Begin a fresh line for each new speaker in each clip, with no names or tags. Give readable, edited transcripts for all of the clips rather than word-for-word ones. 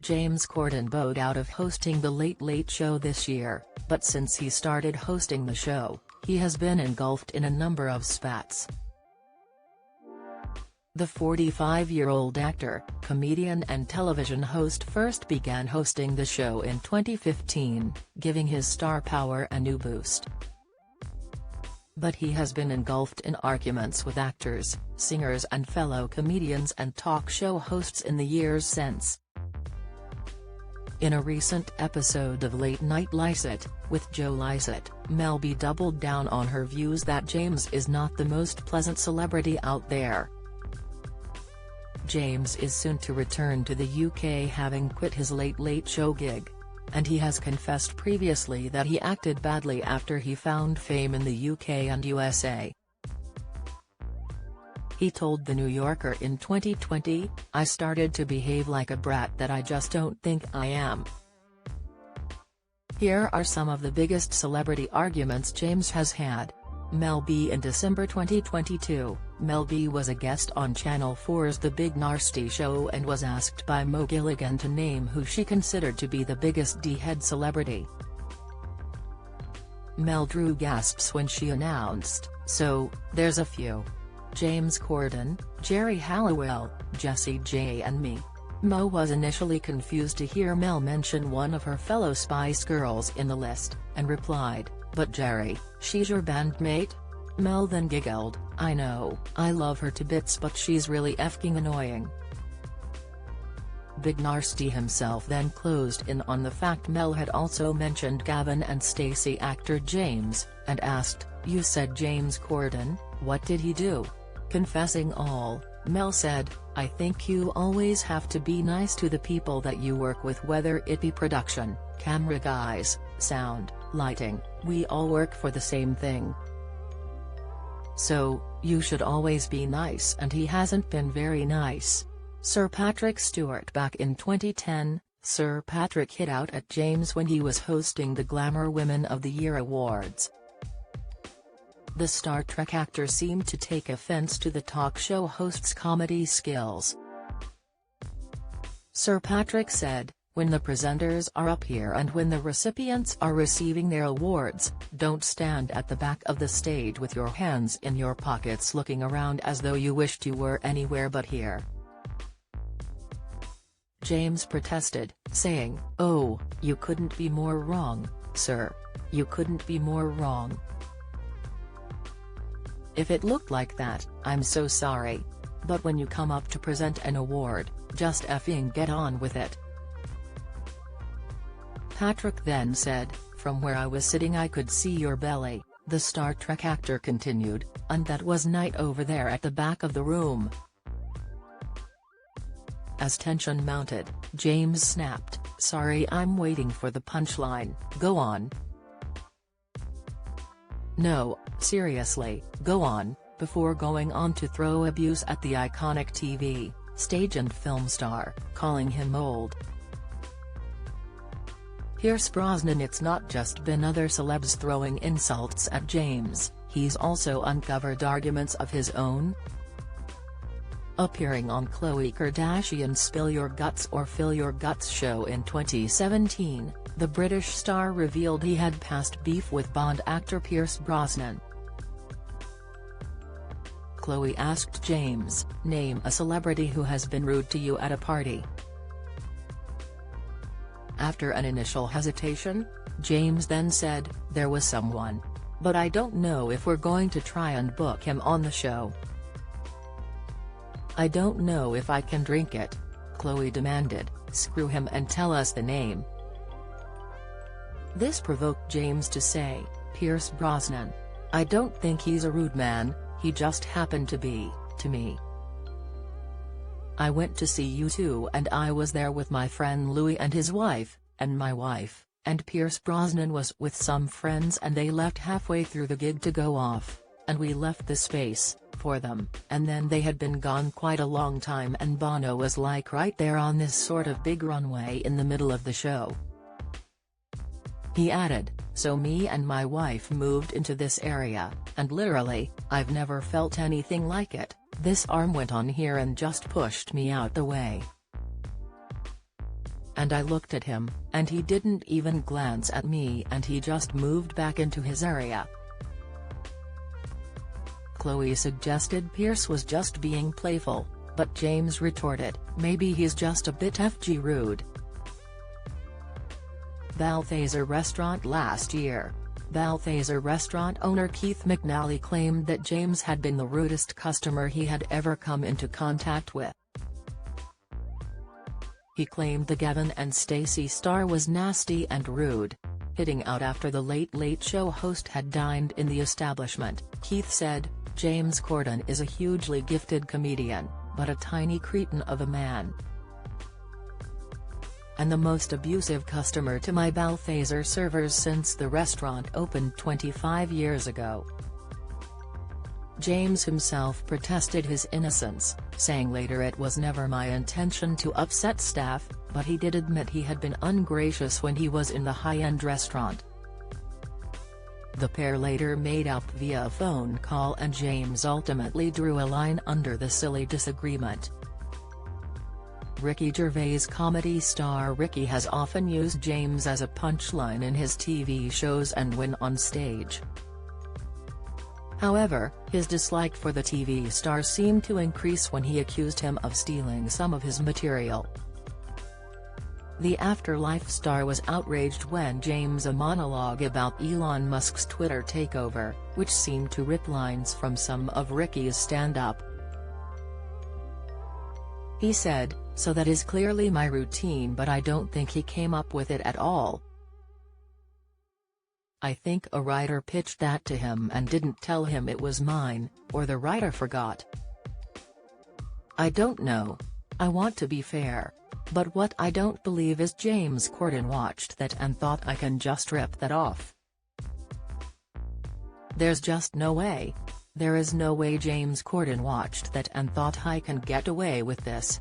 James Corden bowed out of hosting The Late Late Show this year, but since he started hosting the show, he has been engulfed in a number of spats. The 45-year-old actor, comedian and television host first began hosting the show in 2015, giving his star power a new boost. But he has been engulfed in arguments with actors, singers and fellow comedians and talk show hosts in the years since. In a recent episode of Late Night Lysette, with Joe Lysette, Mel B doubled down on her views that James is not the most pleasant celebrity out there. James is soon to return to the UK, having quit his Late Late Show gig. And he has confessed previously that he acted badly after he found fame in the UK and USA. He told The New Yorker in 2020, "I started to behave like a brat that I just don't think I am." Here are some of the biggest celebrity arguments James has had. Mel B. In December 2022, Mel B was a guest on Channel 4's The Big Narsty Show and was asked by Mo Gilligan to name who she considered to be the biggest dhead celebrity. Mel drew gasps when she announced, "So, there's a few. James Corden, Jerry Halliwell, Jessie J and me." Mo was initially confused to hear Mel mention one of her fellow Spice Girls in the list, and replied, "But Jerry, she's your bandmate?" Mel then giggled, "I know, I love her to bits, but she's really effing annoying." Big Narsty himself then closed in on the fact Mel had also mentioned Gavin and Stacey actor James, and asked, "You said James Corden, what did he do?" Confessing all, Mel said, "I think you always have to be nice to the people that you work with, whether it be production, camera guys, sound, lighting, we all work for the same thing. So, you should always be nice, and he hasn't been very nice." Sir Patrick Stewart. Back in 2010, Sir Patrick hit out at James when he was hosting the Glamour Women of the Year awards. The Star Trek actor seemed to take offense to the talk show host's comedy skills. Sir Patrick said, "When the presenters are up here and when the recipients are receiving their awards, don't stand at the back of the stage with your hands in your pockets looking around as though you wished you were anywhere but here." James protested, saying, "Oh, you couldn't be more wrong, sir. You couldn't be more wrong. If it looked like that, I'm so sorry. But when you come up to present an award, just effing get on with it." Patrick then said, "From where I was sitting I could see your belly," the Star Trek actor continued, "and that was night over there at the back of the room." As tension mounted, James snapped, "Sorry, I'm waiting for the punchline, go on." "No, seriously, go on," before going on to throw abuse at the iconic TV, stage and film star, calling him old. Pierce Brosnan. It's not just been other celebs throwing insults at James, he's also uncovered arguments of his own. Appearing on Khloe Kardashian's Spill Your Guts or Fill Your Guts show in 2017, the British star revealed he had past beef with Bond actor Pierce Brosnan. Khloe asked James, "Name a celebrity who has been rude to you at a party." After an initial hesitation, James then said, "There was someone. But I don't know if we're going to try and book him on the show. I don't know if I can drink it." Khloe demanded, "Screw him and tell us the name." This provoked James to say, "Pierce Brosnan. I don't think he's a rude man, he just happened to be, to me. I went to see U2 and I was there with my friend Louis and his wife, and my wife, and Pierce Brosnan was with some friends and they left halfway through the gig to go off, and we left the space for them, and then they had been gone quite a long time and Bono was like right there on this sort of big runway in the middle of the show." He added, "So me and my wife moved into this area, and literally, I've never felt anything like it. This arm went on here and just pushed me out the way." and I looked at him, and he didn't even glance at me and he just moved back into his area. Chloe suggested Pierce was just being playful, but James retorted, maybe he's just a bit FG rude. Balthaser Restaurant last year. Balthaser restaurant owner Keith McNally claimed that James had been the rudest customer he had ever come into contact with. He claimed the Gavin and Stacey star was nasty and rude. Hitting out after the Late Late Show host had dined in the establishment, Keith said, James Corden is a hugely gifted comedian, but a tiny cretin of a man. And the most abusive customer to my Balthaser servers since the restaurant opened 25 years ago. James himself protested his innocence, saying later it was never my intention to upset staff, but he did admit he had been ungracious when he was in the high-end restaurant. The pair later made up via a phone call and James ultimately drew a line under the silly disagreement. Ricky Gervais comedy star Ricky has often used James as a punchline in his TV shows and when on stage. However, his dislike for the TV star seemed to increase when he accused him of stealing some of his material. The Afterlife star was outraged when James a monologue about Elon Musk's Twitter takeover, which seemed to rip lines from some of Ricky's stand-up. He said, so that is clearly my routine, but I don't think he came up with it at all. I think a writer pitched that to him and didn't tell him it was mine, or the writer forgot. I don't know. I want to be fair. But what I don't believe is James Corden watched that and thought I can just rip that off. There's just no way. There is no way James Corden watched that and thought I can get away with this.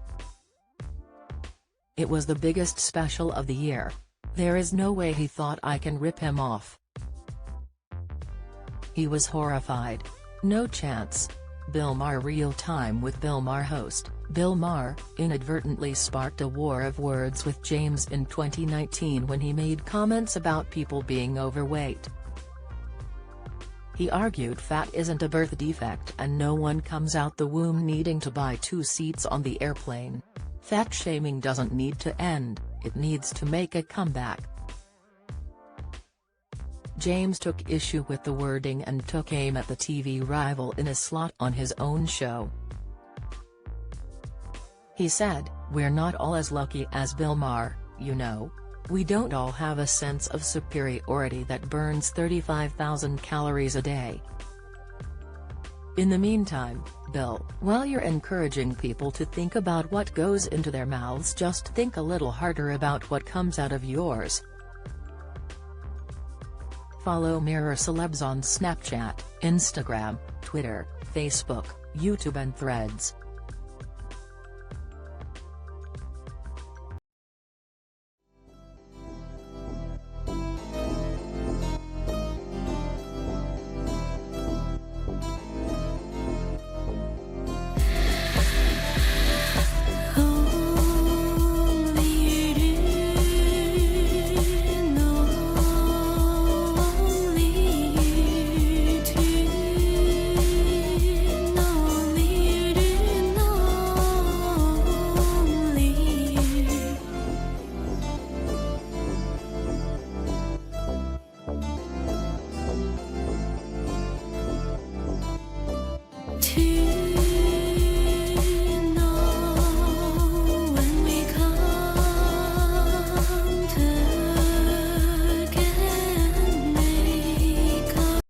It was the biggest special of the year. There is no way he thought I can rip him off. He was horrified. No chance. Bill Maher Real Time with Bill Maher host, Bill Maher, inadvertently sparked a war of words with James in 2019 when he made comments about people being overweight. He argued fat isn't a birth defect and no one comes out the womb needing to buy 2 seats on the airplane. Fat shaming doesn't need to end, it needs to make a comeback. James took issue with the wording and took aim at the TV rival in a slot on his own show. He said, "We're not all as lucky as Bill Maher, you know. We don't all have a sense of superiority that burns 35,000 calories a day. In the meantime, Bill, while you're encouraging people to think about what goes into their mouths, just think a little harder about what comes out of yours." Follow Mirror Celebs on Snapchat, Instagram, Twitter, Facebook, YouTube and Threads.
To